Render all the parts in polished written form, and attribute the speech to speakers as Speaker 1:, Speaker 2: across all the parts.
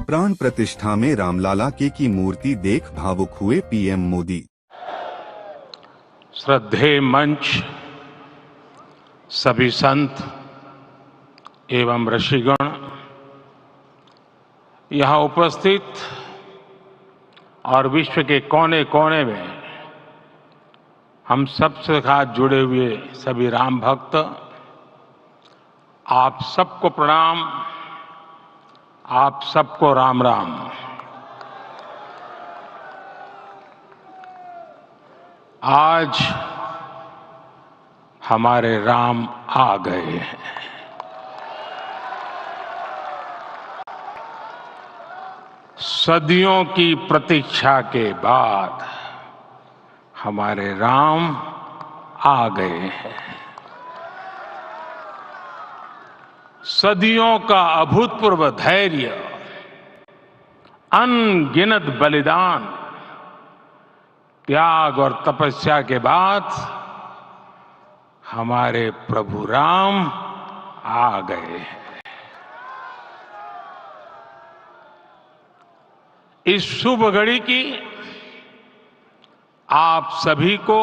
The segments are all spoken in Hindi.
Speaker 1: प्राण प्रतिष्ठा में रामलला के की मूर्ति देख भावुक हुए पीएम मोदी।
Speaker 2: श्रद्धेय मंच, सभी संत एवं ऋषिगण, यहाँ उपस्थित और विश्व के कोने कोने में हम सबसे साथ जुड़े हुए सभी राम भक्त, आप सबको प्रणाम, आप सबको राम राम। आज हमारे राम आ गए हैं। सदियों की प्रतीक्षा के बाद हमारे राम आ गए हैं। सदियों का अभूतपूर्व धैर्य, अनगिनत बलिदान, त्याग और तपस्या के बाद हमारे प्रभु राम आ गए हैं। इस शुभ घड़ी की आप सभी को,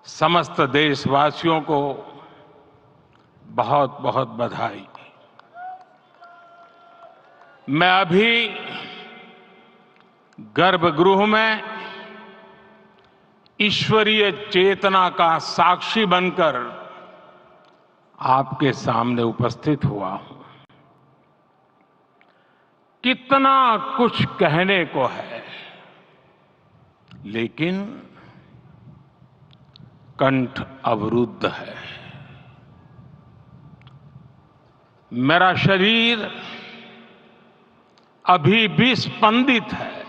Speaker 2: समस्त देशवासियों को बहुत बहुत बधाई। मैं अभी गर्भगृह में ईश्वरीय चेतना का साक्षी बनकर आपके सामने उपस्थित हुआ हूं। कितना कुछ कहने को है, लेकिन कंठ अवरुद्ध है। मेरा शरीर अभी भी स्पंदित है,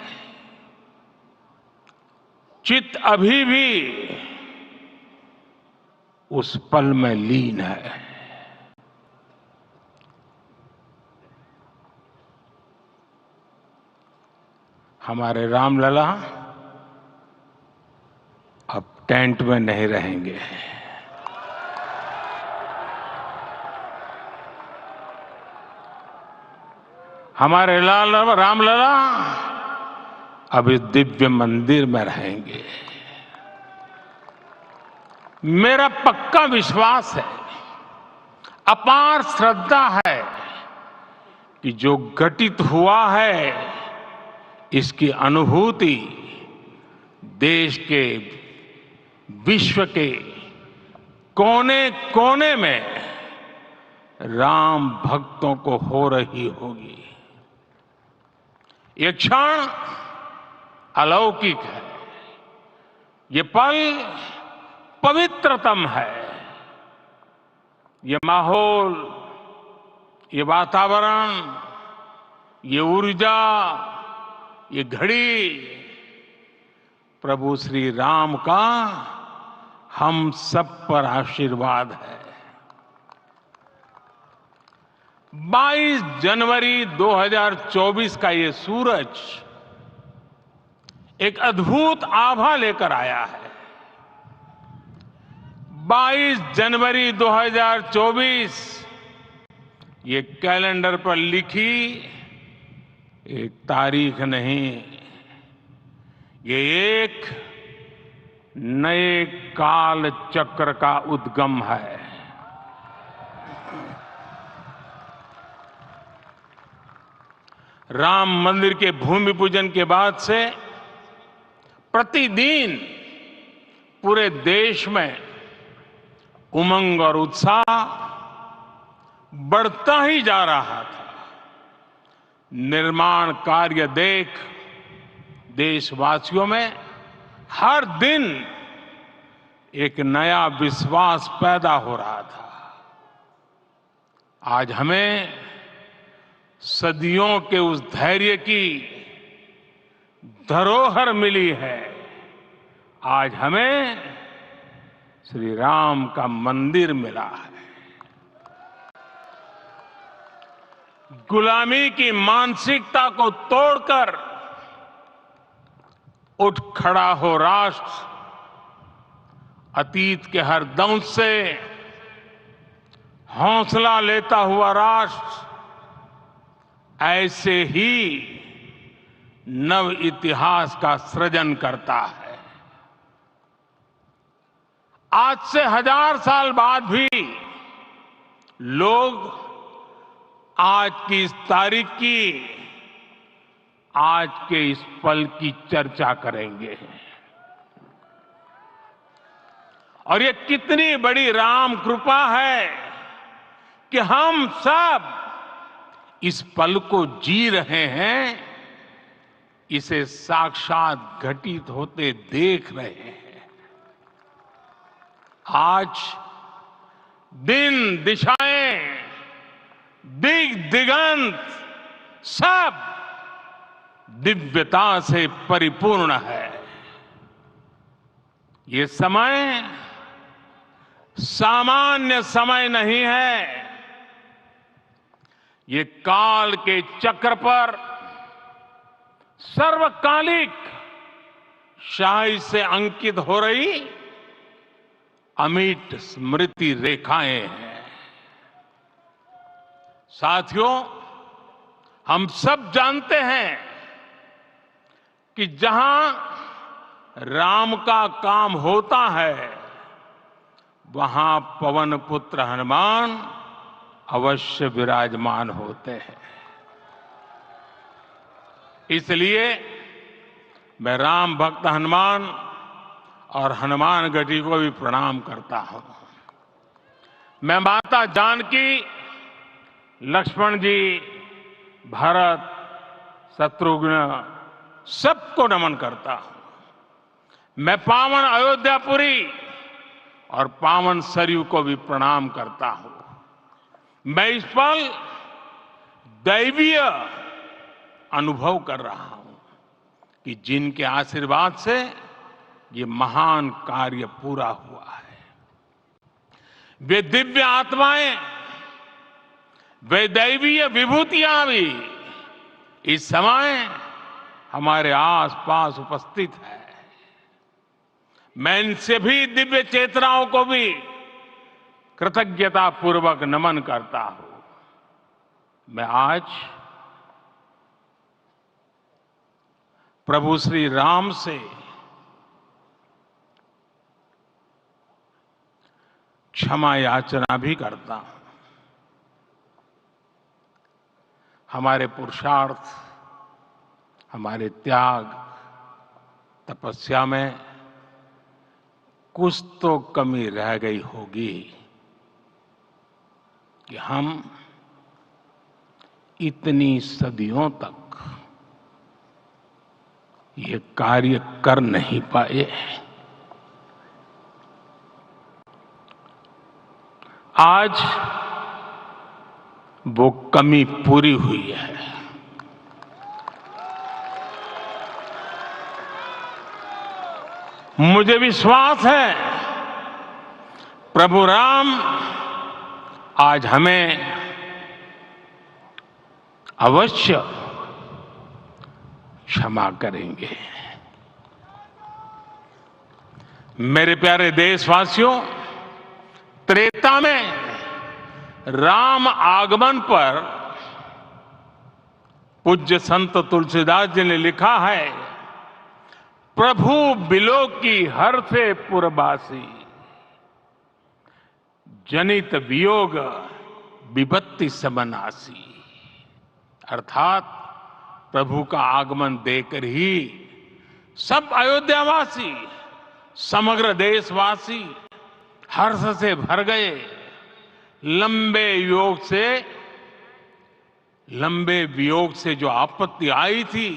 Speaker 2: चित्त अभी भी उस पल में लीन है। हमारे रामलला अब टेंट में नहीं रहेंगे। हमारे रामलला अब इस दिव्य मंदिर में रहेंगे। मेरा पक्का विश्वास है, अपार श्रद्धा है कि जो घटित हुआ है, इसकी अनुभूति देश के, विश्व के कोने कोने में राम भक्तों को हो रही होगी। ये क्षण अलौकिक है, ये पल पवित्रतम है। ये माहौल, ये वातावरण, ये ऊर्जा, ये घड़ी प्रभु श्री राम का हम सब पर आशीर्वाद है। 22 जनवरी 2024 का ये सूरज एक अद्भुत आभा लेकर आया है। 22 जनवरी 2024 ये कैलेंडर पर लिखी एक तारीख नहीं, ये एक नए काल चक्र का उद्गम है। राम मंदिर के भूमि पूजन के बाद से प्रतिदिन पूरे देश में उमंग और उत्साह बढ़ता ही जा रहा था। निर्माण कार्य देख देशवासियों में हर दिन एक नया विश्वास पैदा हो रहा था। आज हमें सदियों के उस धैर्य की धरोहर मिली है। आज हमें श्री राम का मंदिर मिला है। गुलामी की मानसिकता को तोड़कर उठ खड़ा हो राष्ट्र। अतीत के हर दंश से हौसला लेता हुआ राष्ट्र ऐसे ही नव इतिहास का सृजन करता है। आज से 1000 साल बाद भी लोग आज की इस तारीख की, आज के इस पल की चर्चा करेंगे। और ये कितनी बड़ी राम कृपा है कि हम सब इस पल को जी रहे हैं, इसे साक्षात घटित होते देख रहे हैं। आज दिन दिशाएं, दिग दिगंत सब दिव्यता से परिपूर्ण है। ये समय सामान्य समय नहीं है। ये काल के चक्र पर सर्वकालिक शाही से अंकित हो रही अमिट स्मृति रेखाएं हैं। साथियों, हम सब जानते हैं कि जहां राम का काम होता है, वहां पवन पुत्र हनुमान अवश्य विराजमान होते हैं। इसलिए मैं राम भक्त हनुमान और हनुमान गढ़ी को भी प्रणाम करता हूं। मैं माता जानकी, लक्ष्मण जी, भरत, शत्रुघ्न सबको नमन करता हूं। मैं पावन अयोध्यापुरी और पावन सरयू को भी प्रणाम करता हूं। मैं इस पल दैवीय अनुभव कर रहा हूं कि जिनके आशीर्वाद से ये महान कार्य पूरा हुआ है। वे दिव्य आत्माएं, वे दैवीय विभूतियां भी इस समय हमारे आसपास उपस्थित है। मैं इनसे भी दिव्य चेतनाओं को भी कृतज्ञता पूर्वक नमन करता हूं। मैं आज प्रभु श्री राम से क्षमा याचना भी करता हूं। हमारे पुरुषार्थ, हमारे त्याग, तपस्या में कुछ तो कमी रह गई होगी कि हम इतनी सदियों तक ये कार्य कर नहीं पाए। आज वो कमी पूरी हुई है। मुझे विश्वास है प्रभु राम आज हमें अवश्य क्षमा करेंगे। मेरे प्यारे देशवासियों, त्रेता में राम आगमन पर पूज्य संत तुलसीदास जी ने लिखा है, प्रभु बिलो की हर से पुरबासी, जनित वियोग विपत्ति समनासी। अर्थात प्रभु का आगमन देकर ही सब अयोध्यावासी, समग्र देशवासी हर्ष से भर गए। लंबे वियोग से जो आपत्ति आई थी,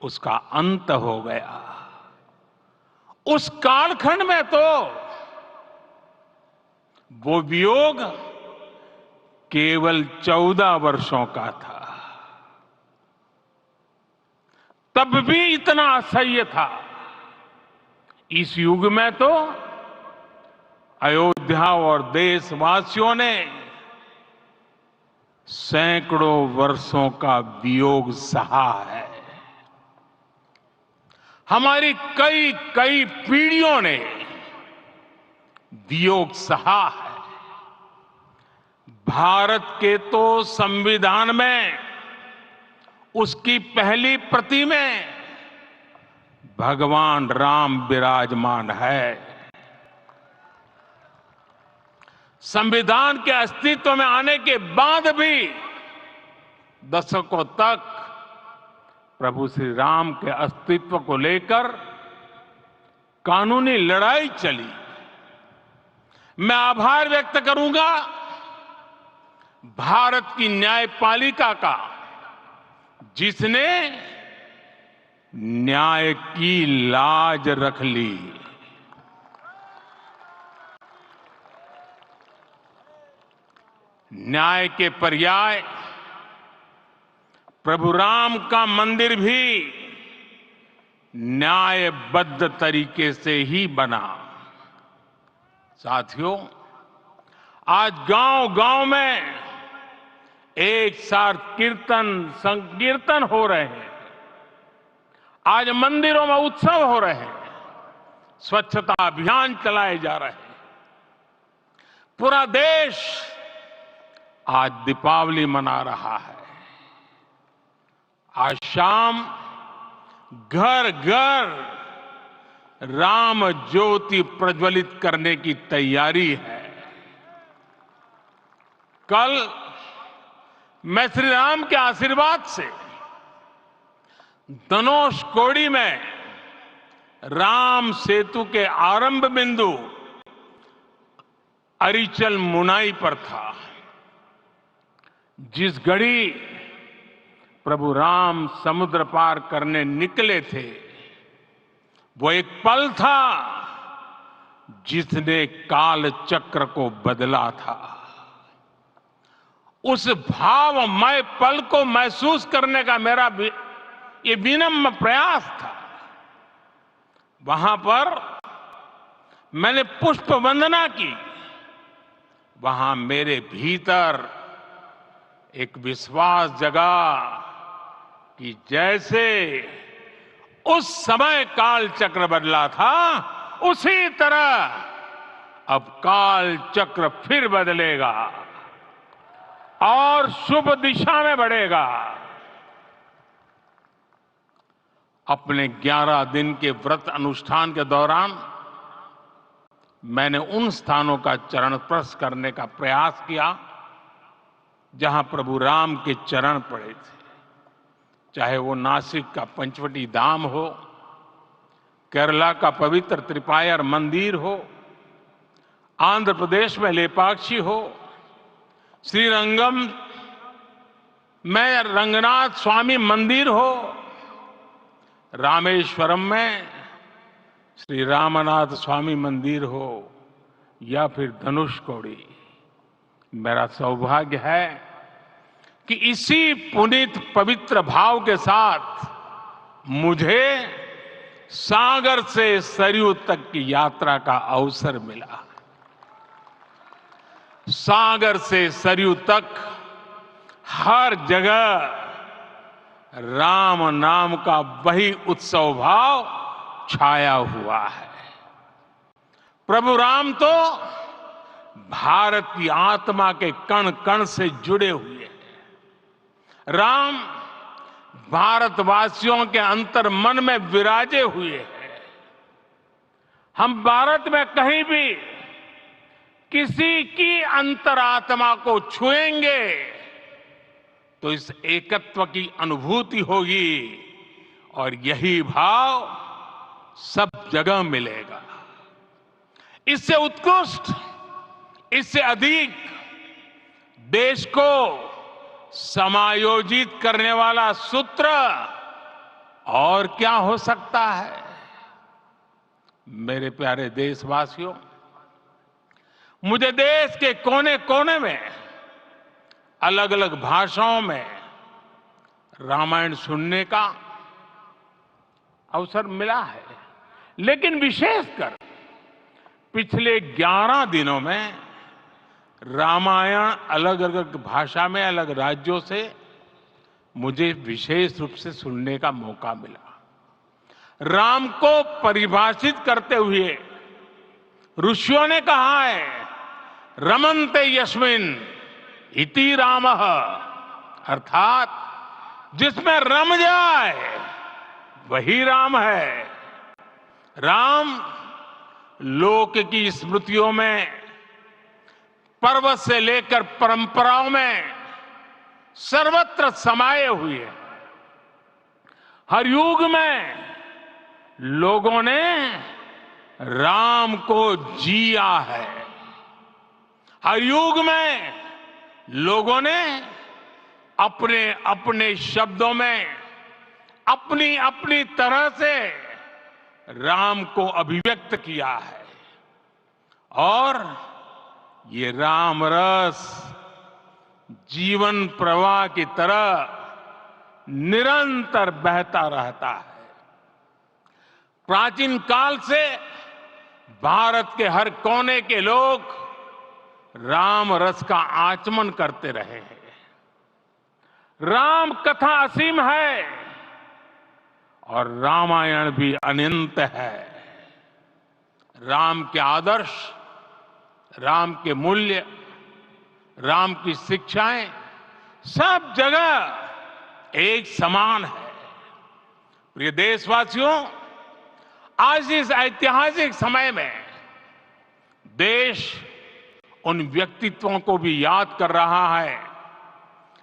Speaker 2: उसका अंत हो गया। उस कालखंड में तो वो वियोग केवल 14 वर्षों का था। तब भी इतना असह्य था। इस युग में तो अयोध्या और देशवासियों ने सैकड़ों वर्षों का वियोग सहा है। हमारी कई कई पीढ़ियों ने वियोग सहा है। भारत के तो संविधान में उसकी पहली प्रति में भगवान राम विराजमान है। संविधान के अस्तित्व में आने के बाद भी दशकों तक प्रभु श्री राम के अस्तित्व को लेकर कानूनी लड़ाई चली। मैं आभार व्यक्त करूंगा भारत की न्यायपालिका का, जिसने न्याय की लाज रख ली। न्याय के पर्याय प्रभु राम का मंदिर भी न्यायबद्ध तरीके से ही बना। साथियों, आज गांव-गांव में एक साथ कीर्तन संकीर्तन हो रहे हैं। आज मंदिरों में उत्सव हो रहे हैं, स्वच्छता अभियान चलाए जा रहे हैं। पूरा देश आज दीपावली मना रहा है। आज शाम घर घर राम ज्योति प्रज्वलित करने की तैयारी है। कल मैं श्री राम के आशीर्वाद से धनुषकोडी में राम सेतु के आरंभ बिंदु अरिचल मुनाई पर था। जिस घड़ी प्रभु राम समुद्र पार करने निकले थे, वो एक पल था जिसने काल चक्र को बदला था। उस भावमय पल को महसूस करने का मेरा ये विनम्र प्रयास था। वहां पर मैंने पुष्प वंदना की। वहां मेरे भीतर एक विश्वास जगा कि जैसे उस समय काल चक्र बदला था, उसी तरह अब काल चक्र फिर बदलेगा और शुभ दिशा में बढ़ेगा। अपने 11 दिन के व्रत अनुष्ठान के दौरान मैंने उन स्थानों का चरण स्पर्श करने का प्रयास किया जहां प्रभु राम के चरण पड़े थे। चाहे वो नासिक का पंचवटी धाम हो, केरला का पवित्र त्रिपायर मंदिर हो, आंध्र प्रदेश में लेपाक्षी हो, श्रीरंगम में रंगनाथ स्वामी मंदिर हो, रामेश्वरम में श्री रामनाथ स्वामी मंदिर हो, या फिर धनुषकोडी। मेरा सौभाग्य है कि इसी पुनीत पवित्र भाव के साथ मुझे सागर से सरयू तक की यात्रा का अवसर मिला। सागर से सरयू तक हर जगह राम नाम का वही उत्सव भाव छाया हुआ है। प्रभु राम तो भारत की आत्मा के कण कण से जुड़े हुए हैं। राम भारतवासियों के अंतर मन में विराजे हुए हैं। हम भारत में कहीं भी किसी की अंतरात्मा को छुएंगे तो इस एकत्व की अनुभूति होगी, और यही भाव सब जगह मिलेगा। इससे उत्कृष्ट, इससे अधिक देश को समायोजित करने वाला सूत्र और क्या हो सकता है। मेरे प्यारे देशवासियों, मुझे देश के कोने कोने में अलग अलग भाषाओं में रामायण सुनने का अवसर मिला है, लेकिन विशेषकर पिछले 11 दिनों में रामायण अलग अलग भाषा में अलग राज्यों से मुझे विशेष रूप से सुनने का मौका मिला। राम को परिभाषित करते हुए ऋषियों ने कहा है, रमन्ते यस्मिन् इति रामः, अर्थात जिसमें रम जाए वही राम है। राम लोक की स्मृतियों में, पर्वत से लेकर परंपराओं में सर्वत्र समाये हुए हैं। हर युग में लोगों ने राम को जिया है। हर युग में लोगों ने अपने अपने शब्दों में अपनी अपनी तरह से राम को अभिव्यक्त किया है। और ये राम रस जीवन प्रवाह की तरह निरंतर बहता रहता है। प्राचीन काल से भारत के हर कोने के लोग राम रस का आचमन करते रहे हैं। राम कथा असीम है और रामायण भी अनंत है। राम के आदर्श, राम के मूल्य, राम की शिक्षाएं सब जगह एक समान है। प्रिय देशवासियों, आज इस ऐतिहासिक समय में देश उन व्यक्तित्वों को भी याद कर रहा है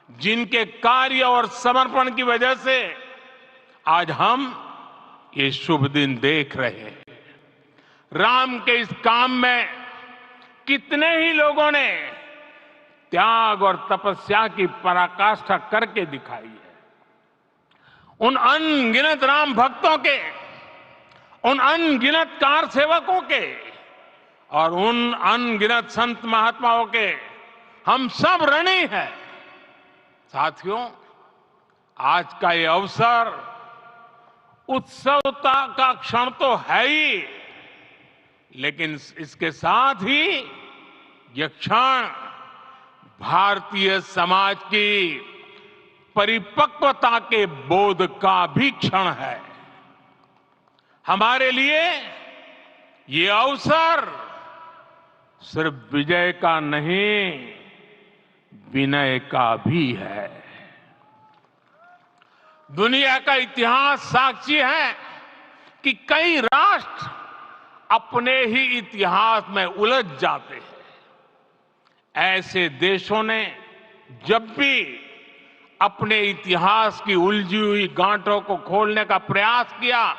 Speaker 2: जिनके कार्य और समर्पण की वजह से आज हम ये शुभ दिन देख रहे हैं। राम के इस काम में कितने ही लोगों ने त्याग और तपस्या की पराकाष्ठा करके दिखाई है। उन अनगिनत राम भक्तों के, उन अनगिनत कार सेवकों के और उन अनगिनत संत महात्माओं के हम सब ऋणी हैं। साथियों, आज का ये अवसर उत्सवता का क्षण तो है ही, लेकिन इसके साथ ही यह क्षण भारतीय समाज की परिपक्वता के बोध का भी क्षण है। हमारे लिए ये अवसर सिर्फ विजय का नहीं, विनय का भी है। दुनिया का इतिहास साक्षी है कि कई राष्ट्र अपने ही इतिहास में उलझ जाते हैं। ऐसे देशों ने जब भी अपने इतिहास की उलझी हुई गांठों को खोलने का प्रयास किया,